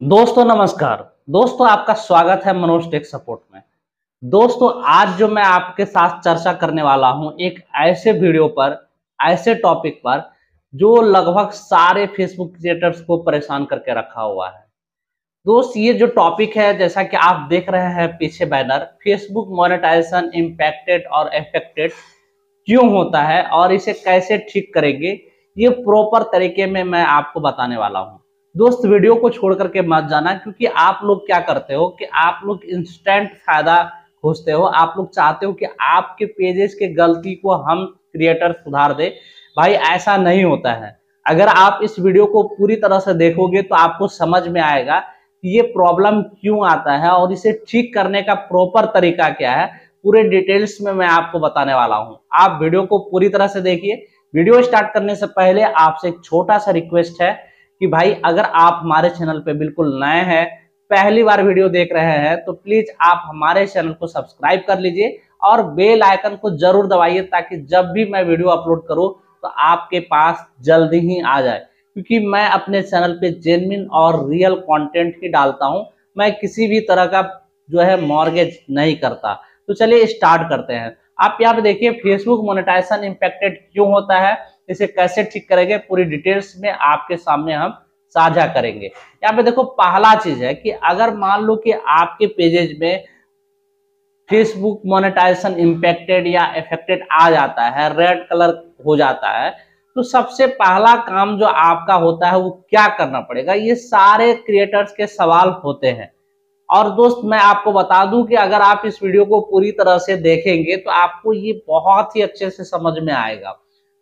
दोस्तों नमस्कार। दोस्तों आपका स्वागत है मनोज टेक सपोर्ट में। दोस्तों आज जो मैं आपके साथ चर्चा करने वाला हूं एक ऐसे वीडियो पर, ऐसे टॉपिक पर जो लगभग सारे फेसबुक क्रिएटर्स को परेशान करके रखा हुआ है। दोस्त ये जो टॉपिक है, जैसा कि आप देख रहे हैं पीछे बैनर, फेसबुक मोनेटाइजेशन इम्पैक्टेड और अफेक्टेड क्यों होता है और इसे कैसे ठीक करेंगे, ये प्रॉपर तरीके में मैं आपको बताने वाला हूं। दोस्त वीडियो को छोड़ करके मत जाना, क्योंकि आप लोग क्या करते हो कि आप लोग इंस्टेंट फायदा खोजते हो। आप लोग चाहते हो कि आपके पेजेस के गलती को हम क्रिएटर सुधार दे। भाई ऐसा नहीं होता है। अगर आप इस वीडियो को पूरी तरह से देखोगे तो आपको समझ में आएगा कि ये प्रॉब्लम क्यों आता है और इसे ठीक करने का प्रॉपर तरीका क्या है। पूरे डिटेल्स में मैं आपको बताने वाला हूं। आप वीडियो को पूरी तरह से देखिए। वीडियो स्टार्ट करने से पहले आपसे एक छोटा सा रिक्वेस्ट है कि भाई अगर आप हमारे चैनल पे बिल्कुल नए हैं, पहली बार वीडियो देख रहे हैं, तो प्लीज आप हमारे चैनल को सब्सक्राइब कर लीजिए और बेल आइकन को जरूर दबाइए, ताकि जब भी मैं वीडियो अपलोड करूं तो आपके पास जल्दी ही आ जाए। क्योंकि मैं अपने चैनल पे जेन्युइन और रियल कंटेंट ही डालता हूं। मैं किसी भी तरह का जो है मॉर्गेज नहीं करता। तो चलिए स्टार्ट करते हैं। आप यहाँ पे देखिए फेसबुक मोनेटाइजेशन इम्पैक्टेड क्यों होता है, इसे कैसे ठीक करेंगे, पूरी डिटेल्स में आपके सामने हम साझा करेंगे। यहाँ पे देखो पहला चीज है कि अगर मान लो कि आपके पेजेज में फेसबुक मोनेटाइजेशन इम्पैक्टेड या अफेक्टेड आ जाता है, रेड कलर हो जाता है, तो सबसे पहला काम जो आपका होता है वो क्या करना पड़ेगा। ये सारे क्रिएटर्स के सवाल होते हैं। और दोस्त मैं आपको बता दूं कि अगर आप इस वीडियो को पूरी तरह से देखेंगे तो आपको ये बहुत ही अच्छे से समझ में आएगा।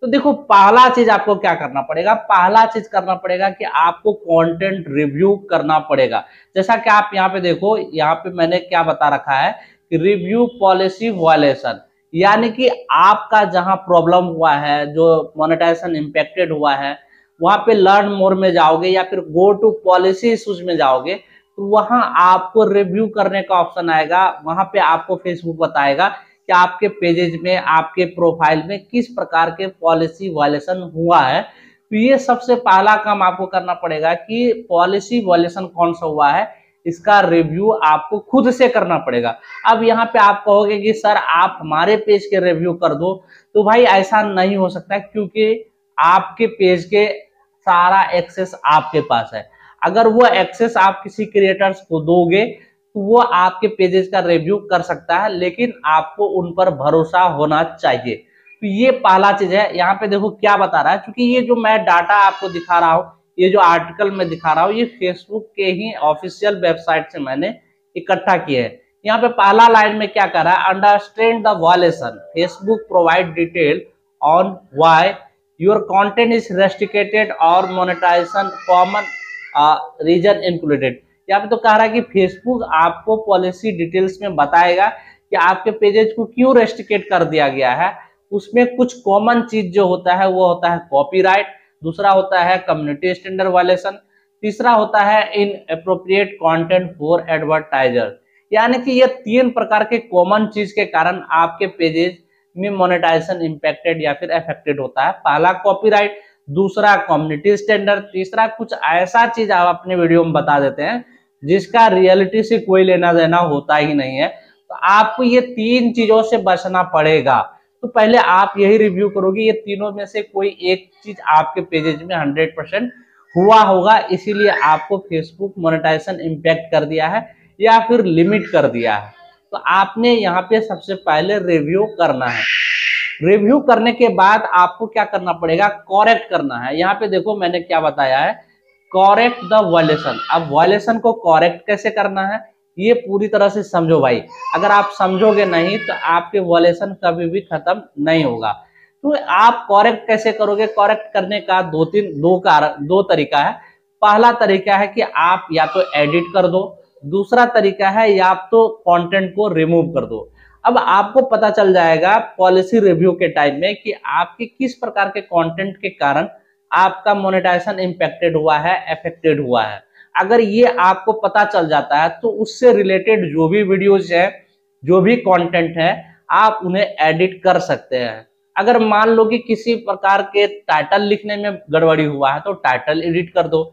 तो देखो पहला चीज आपको क्या करना पड़ेगा, पहला चीज करना पड़ेगा कि आपको कंटेंट रिव्यू करना पड़ेगा। जैसा कि आप यहाँ पे देखो, यहाँ पे मैंने क्या बता रखा है कि रिव्यू पॉलिसी वायलेशन, यानी कि आपका जहां प्रॉब्लम हुआ है, जो मोनेटाइजेशन इम्पैक्टेड हुआ है, वहां पे लर्न मोर में जाओगे या फिर गो टू पॉलिसी इश्यूज में जाओगे, तो वहां आपको रिव्यू करने का ऑप्शन आएगा। वहां पे आपको फेसबुक बताएगा कि आपके पेजेज में, आपके प्रोफाइल में किस प्रकार के पॉलिसी वायलेशन हुआ है। तो ये सबसे पहला काम आपको करना पड़ेगा कि पॉलिसी वायलेशन कौन सा हुआ है, इसका रिव्यू आपको खुद से करना पड़ेगा। अब यहाँ पे आप कहोगे कि सर आप हमारे पेज के रिव्यू कर दो, तो भाई ऐसा नहीं हो सकता, क्योंकि आपके पेज के सारा एक्सेस आपके पास है। अगर वो एक्सेस आप किसी क्रिएटर्स को दोगे तो वो आपके पेजेस का रिव्यू कर सकता है, लेकिन आपको उन पर भरोसा होना चाहिए। तो ये पहला चीज है। यहाँ पे देखो क्या बता रहा है, क्योंकि ये जो मैं डाटा आपको दिखा रहा हूँ, ये जो आर्टिकल में दिखा रहा हूँ, ये फेसबुक के ही ऑफिशियल वेबसाइट से मैंने इकट्ठा किए हैं। यहाँ पे पहला लाइन में क्या कर रहा है, understand the violation, Facebook provide detail on why your content is restricted और मोनेटाइजेशन कॉमन रीजन इंक्लूडेड। यहाँ पे तो कह रहा है कि फेसबुक आपको पॉलिसी डिटेल्स में बताएगा कि आपके पेजेज को क्यों रेस्ट्रिक्ट कर दिया गया है। उसमें कुछ कॉमन चीज जो होता है वो होता है कॉपीराइट, दूसरा होता है कम्युनिटी स्टैंडर्ड वायलेशन, तीसरा होता है in appropriate content for advertiser. यानी कि ये तीन प्रकार के कॉमन चीज के कारण आपके पेजेज में मोनेटाइजेशन इम्पैक्टेड या फिर अफेक्टेड होता है। पहला कॉपीराइट, दूसरा कम्युनिटी स्टैंडर्ड, तीसरा कुछ ऐसा चीज आप अपने वीडियो में बता देते हैं जिसका रियलिटी से कोई लेना देना होता ही नहीं है। तो आपको ये तीन चीजों से बचना पड़ेगा। तो पहले आप यही रिव्यू करोगे, ये तीनों में से कोई एक चीज आपके पेजेज में 100% हुआ होगा, इसीलिए आपको फेसबुक मोनेटाइजेशन इम्पैक्ट कर दिया है या फिर लिमिट कर दिया है। तो आपने यहाँ पे सबसे पहले रिव्यू करना है। रिव्यू करने के बाद आपको क्या करना पड़ेगा, करेक्ट करना है। यहाँ पे देखो मैंने क्या बताया है, करेक्ट द वायलेशन। अब वायलेशन को करेक्ट कैसे करना है ये पूरी तरह से समझो भाई। अगर आप समझोगे नहीं तो आपके वायलेशन कभी भी खत्म नहीं होगा। तो आप करेक्ट कैसे करोगे, करेक्ट करने का दो तरीका है। पहला तरीका है कि आप या तो एडिट कर दो, दूसरा तरीका है या तो कंटेंट को रिमूव कर दो। अब आपको पता चल जाएगा पॉलिसी रिव्यू के टाइम में कि आपके किस प्रकार के कंटेंट के कारण आपका मोनेटाइजेशन इम्पैक्टेड हुआ है, अफेक्टेड हुआ है। अगर ये आपको पता चल जाता है तो उससे रिलेटेड जो भी वीडियोज है, जो भी कंटेंट है, आप उन्हें एडिट कर सकते हैं। अगर मान लो कि किसी प्रकार के टाइटल लिखने में गड़बड़ी हुआ है तो टाइटल एडिट कर दो,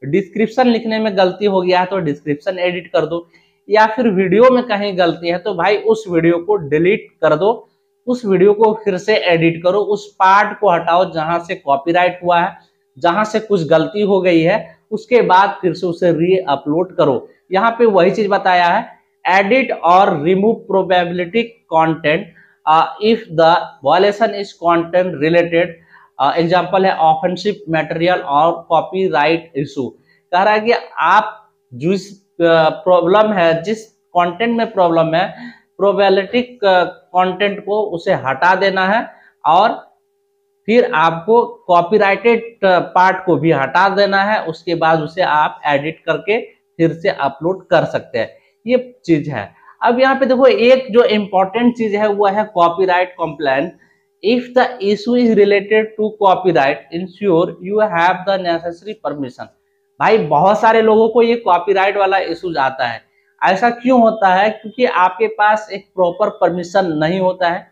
डिस्क्रिप्शन लिखने में गलती हो गया है तो डिस्क्रिप्शन एडिट कर दो, या फिर वीडियो में कहीं गलती है तो भाई उस वीडियो को डिलीट कर दो, उस वीडियो को फिर से एडिट करो, उस पार्ट को हटाओ जहां से कॉपीराइट हुआ है, जहां से कुछ गलती हो गई है, उसके बाद फिर से उसे री अपलोड करो। यहाँ पे वही चीज बताया है, एडिट और remove probability content if the violation is content related, example है ऑफेंसिव मटेरियल और कॉपीराइट इशू। कह रहा है कि आप जिस प्रॉब्लम है, जिस कंटेंट में प्रॉब्लम है, प्रोबेबिलिटी कंटेंट को उसे हटा देना है, और फिर आपको कॉपीराइटेड पार्ट को भी हटा देना है, उसके बाद उसे आप एडिट करके फिर से अपलोड कर सकते हैं। ये चीज है। अब यहाँ पे देखो एक जो इम्पोर्टेंट चीज है वो है copyright complaint. If the issue is related to copyright ensure you have the necessary permission. भाई बहुत सारे लोगों को ये कॉपीराइट वाला इशू आता है। ऐसा क्यों होता है? क्योंकि आपके पास एक प्रॉपर परमिशन नहीं होता है,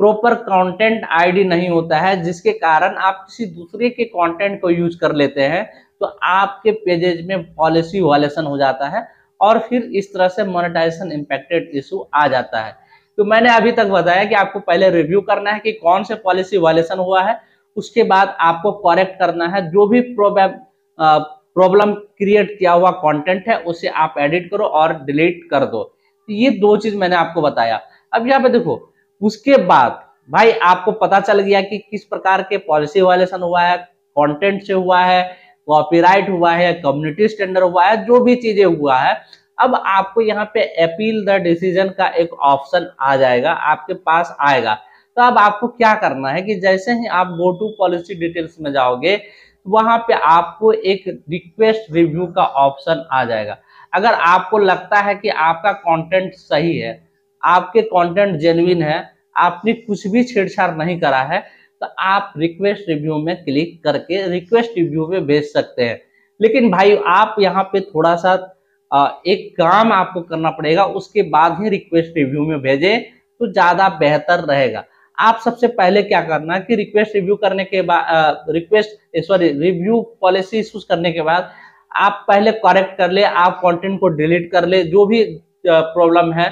प्रॉपर कंटेंट आईडी नहीं होता है, जिसके कारण आप किसी दूसरे के कंटेंट को यूज कर लेते हैं, तो आपके पेजेज में पॉलिसी वायलेशन हो जाता है और फिर इस तरह से मोनेटाइजेशन इंपैक्टेड इशू आ जाता है। तो मैंने अभी तक बताया कि आपको पहले रिव्यू करना है कि कौन से पॉलिसी वायलेशन हुआ है, उसके बाद आपको करेक्ट करना है, जो भी प्रॉब्लम क्रिएट किया हुआ कंटेंट है उसे आप एडिट करो और डिलीट कर दो। तो ये दो चीज मैंने आपको बताया। अब यहाँ पे देखो, उसके बाद भाई आपको पता चल गया कि किस प्रकार के पॉलिसी वायलेशन हुआ है, कंटेंट से हुआ है, कॉपीराइट हुआ है, कम्युनिटी स्टैंडर्ड हुआ है, जो भी चीजें हुआ है। अब आपको यहाँ पे अपील द डिसीजन का एक ऑप्शन आ जाएगा, आपके पास आएगा। तो अब आपको क्या करना है कि जैसे ही आप गो टू पॉलिसी डिटेल्स में जाओगे, वहां पे आपको एक रिक्वेस्ट रिव्यू का ऑप्शन आ जाएगा। अगर आपको लगता है कि आपका कंटेंट सही है, आपके कंटेंट जेन्युइन है, आपने कुछ भी छेड़छाड़ नहीं करा है, तो आप रिक्वेस्ट रिव्यू में क्लिक करके रिक्वेस्ट रिव्यू में भेज सकते हैं। लेकिन भाई आप यहाँ पे थोड़ा सा एक काम आपको करना पड़ेगा, उसके बाद ही रिक्वेस्ट रिव्यू में भेजें तो ज्यादा बेहतर रहेगा। आप सबसे पहले क्या करना है कि रिक्वेस्ट रिव्यू करने के बाद रिव्यू पॉलिसी इशूज करने के बाद आप पहले करेक्ट कर ले, आप कंटेंट को डिलीट कर ले, जो भी प्रॉब्लम है,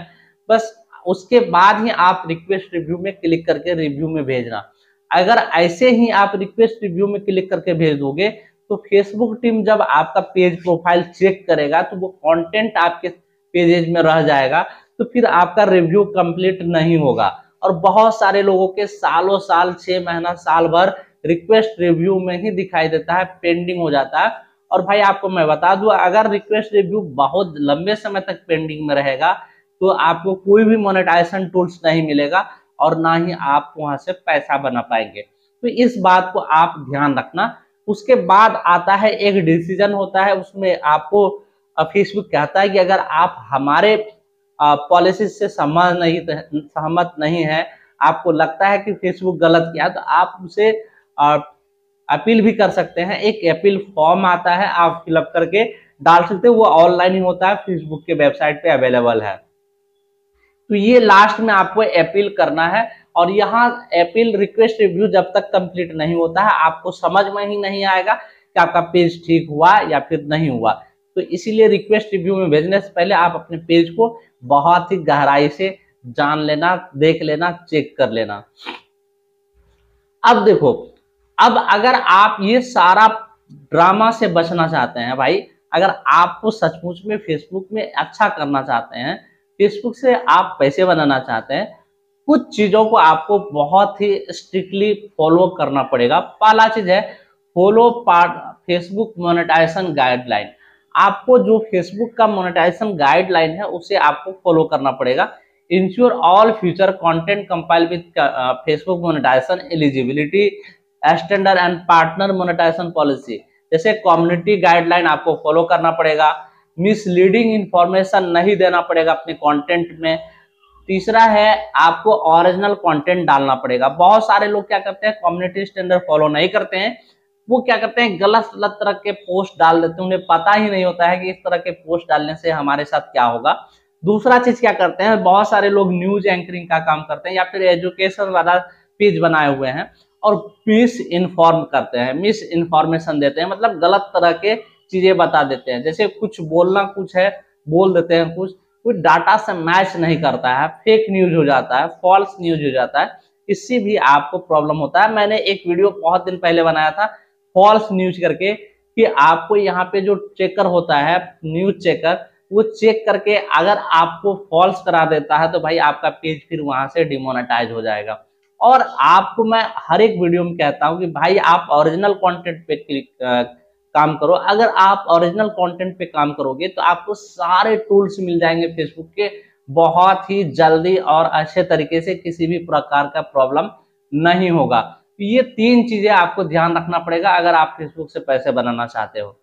बस उसके बाद ही आप रिक्वेस्ट रिव्यू में क्लिक करके रिव्यू में भेजना। अगर ऐसे ही आप रिक्वेस्ट रिव्यू में क्लिक करके भेज दोगे तो फेसबुक टीम जब आपका पेज प्रोफाइल चेक करेगा तो वो कंटेंट आपके पेजेज में रह जाएगा, तो फिर आपका रिव्यू कंप्लीट नहीं होगा। और बहुत सारे लोगों के सालों साल, 6 महीना, साल भर रिक्वेस्ट रिव्यू में ही दिखाई देता है, पेंडिंग हो जाता है। और भाई आपको मैं बता दूं, अगर रिक्वेस्ट रिव्यू बहुत लंबे समय तक पेंडिंग में रहेगा तो आपको कोई भी मोनेटाइजेशन टूल्स नहीं मिलेगा और ना ही आप वहां से पैसा बना पाएंगे। तो इस बात को आप ध्यान रखना। उसके बाद आता है एक डिसीजन होता है, उसमें आपको फेसबुक कहता है कि अगर आप हमारे पॉलिसी से सहमत नहीं है, आपको लगता है कि फेसबुक गलत किया, तो आप उसे अपील भी कर सकते हैं। एक अपील फॉर्म आता है, आप फिलअप करके डाल सकते हो, वो ऑनलाइन ही होता है, फेसबुक के वेबसाइट पे अवेलेबल है। तो ये लास्ट में आपको अपील करना है। और यहाँ अपील रिक्वेस्ट रिव्यू जब तक कंप्लीट नहीं होता है, आपको समझ में ही नहीं आएगा कि आपका पेज ठीक हुआ या फिर नहीं हुआ। तो इसीलिए रिक्वेस्ट रिव्यू में भेजने से पहले आप अपने पेज को बहुत ही गहराई से जान लेना, देख लेना, चेक कर लेना। अब देखो, अब अगर आप ये सारा ड्रामा से बचना चाहते हैं भाई, अगर आपको सचमुच में फेसबुक में अच्छा करना चाहते हैं, फेसबुक से आप पैसे बनाना चाहते हैं, कुछ चीजों को आपको बहुत ही स्ट्रिक्टली फॉलो करना पड़ेगा। पहला चीज है फॉलो फेसबुक मोनेटाइजेशन गाइडलाइन। आपको जो फेसबुक का मोनेटाइजेशन गाइडलाइन है उसे आपको फॉलो करना पड़ेगा। Ensure all future content compile with Facebook monetization eligibility standard and partner monetization policy. जैसे कम्युनिटी गाइडलाइन आपको फॉलो करना पड़ेगा, मिसलीडिंग इंफॉर्मेशन नहीं देना पड़ेगा अपने कंटेंट में। तीसरा है आपको ओरिजिनल कंटेंट डालना पड़ेगा। बहुत सारे लोग क्या करते हैं, कम्युनिटी स्टैंडर्ड फॉलो नहीं करते हैं, वो क्या करते हैं, गलत गलत तरह के पोस्ट डाल देते हैं, उन्हें पता ही नहीं होता है कि इस तरह के पोस्ट डालने से हमारे साथ क्या होगा। दूसरा चीज क्या करते हैं, बहुत सारे लोग न्यूज एंकरिंग का काम करते हैं या फिर एजुकेशन वाला पेज बनाए हुए हैं और मिस इन्फॉर्म करते हैं, मिस इन्फॉर्मेशन देते हैं, मतलब गलत तरह के चीजें बता देते हैं, जैसे कुछ बोलना कुछ है, बोल देते हैं कुछ डाटा से मैच नहीं करता है, फेक न्यूज हो जाता है, फॉल्स न्यूज हो जाता है, इससे भी आपको प्रॉब्लम होता है। मैंने एक वीडियो बहुत दिन पहले बनाया था फॉल्स न्यूज करके, कि आपको यहाँ पे जो चेकर होता है, न्यूज चेकर, वो चेक करके अगर आपको फॉल्स करा देता है तो भाई आपका पेज फिर वहां से डिमोनेटाइज हो जाएगा। और आपको मैं हर एक वीडियो में कहता हूं कि भाई आप ओरिजिनल कंटेंट पे काम करो। अगर आप ओरिजिनल कंटेंट पे काम करोगे तो आपको सारे टूल्स मिल जाएंगे फेसबुक के, बहुत ही जल्दी और अच्छे तरीके से, किसी भी प्रकार का प्रॉब्लम नहीं होगा। ये 3 चीजें आपको ध्यान रखना पड़ेगा अगर आप फेसबुक से पैसे बनाना चाहते हो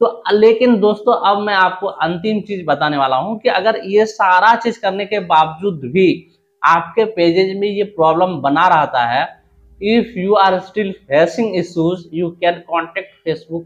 तो। लेकिन दोस्तों अब मैं आपको अंतिम चीज बताने वाला हूं कि अगर ये सारा चीज करने के बावजूद भी आपके पेजेज में ये प्रॉब्लम बना रहता है, if you are still facing issues you can contact Facebook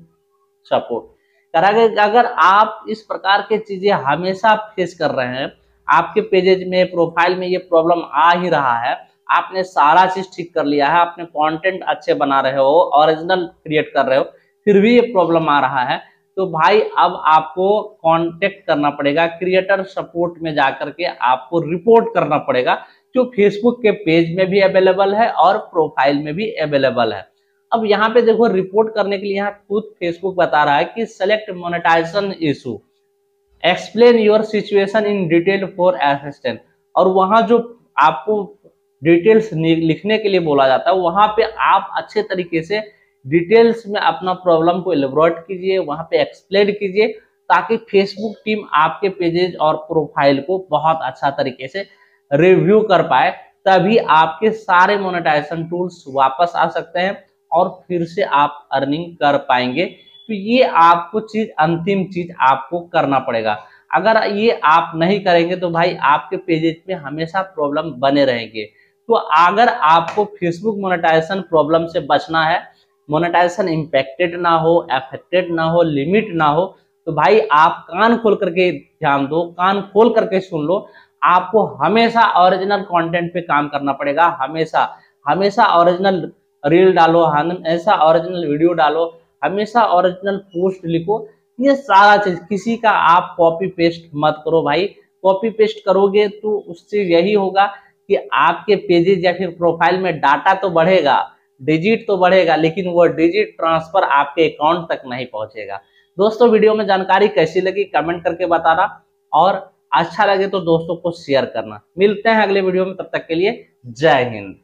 support. अगर आप इस प्रकार के चीजें हमेशा फेस कर रहे हैं, आपके पेजेज में, प्रोफाइल में ये प्रॉब्लम आ ही रहा है, आपने सारा चीज ठीक कर लिया है, आपने कंटेंट अच्छे बना रहे हो, ओरिजिनल क्रिएट कर रहे हो, फिर भी ये प्रॉब्लम आ रहा है, तो भाई अब आपको कांटेक्ट करना पड़ेगा क्रिएटर सपोर्ट में जाकर के, आपको रिपोर्ट करना पड़ेगा, जो फेसबुक के पेज में भी अवेलेबल है और प्रोफाइल में भी अवेलेबल है। अब यहाँ पे देखो रिपोर्ट करने के लिए यहाँ खुद फेसबुक बता रहा है कि select monetization issue, explain your situation in detail for assistant. और वहां जो आपको डिटेल्स लिखने के लिए बोला जाता है, वहां पे आप अच्छे तरीके से डिटेल्स में अपना प्रॉब्लम को एलेबोरेट कीजिए, वहां पे एक्सप्लेन कीजिए, ताकि फेसबुक टीम आपके पेजेज और प्रोफाइल को बहुत अच्छा तरीके से रिव्यू कर पाए, तभी आपके सारे मोनेटाइजेशन टूल्स वापस आ सकते हैं और फिर से आप अर्निंग कर पाएंगे। तो ये आपको चीज, अंतिम चीज आपको करना पड़ेगा। अगर ये आप नहीं करेंगे तो भाई आपके पेजेज में हमेशा प्रॉब्लम बने रहेंगे। तो अगर आपको फेसबुक मोनेटाइजेशन प्रॉब्लम से बचना है, मोनेटाइजेशन इम्पैक्टेड ना हो, अफेक्टेड ना हो, लिमिट ना हो, तो भाई आप कान खोल करके ध्यान दो, कान खोल करके सुन लो। आपको हमेशा ओरिजिनल कंटेंट पे काम करना पड़ेगा, हमेशा हमेशा ओरिजिनल रील डालो, हमेशा ओरिजिनल वीडियो डालो, हमेशा ओरिजिनल पोस्ट लिखो। ये सारा चीज, किसी का आप कॉपी पेस्ट मत करो भाई। कॉपी पेस्ट करोगे तो उससे यही होगा कि आपके पेजेज या फिर प्रोफाइल में डाटा तो बढ़ेगा, डिजिट तो बढ़ेगा, लेकिन वो डिजिट ट्रांसफर आपके अकाउंट तक नहीं पहुंचेगा। दोस्तों वीडियो में जानकारी कैसी लगी कमेंट करके बताना, और अच्छा लगे तो दोस्तों को शेयर करना। मिलते हैं अगले वीडियो में, तब तक के लिए जय हिंद।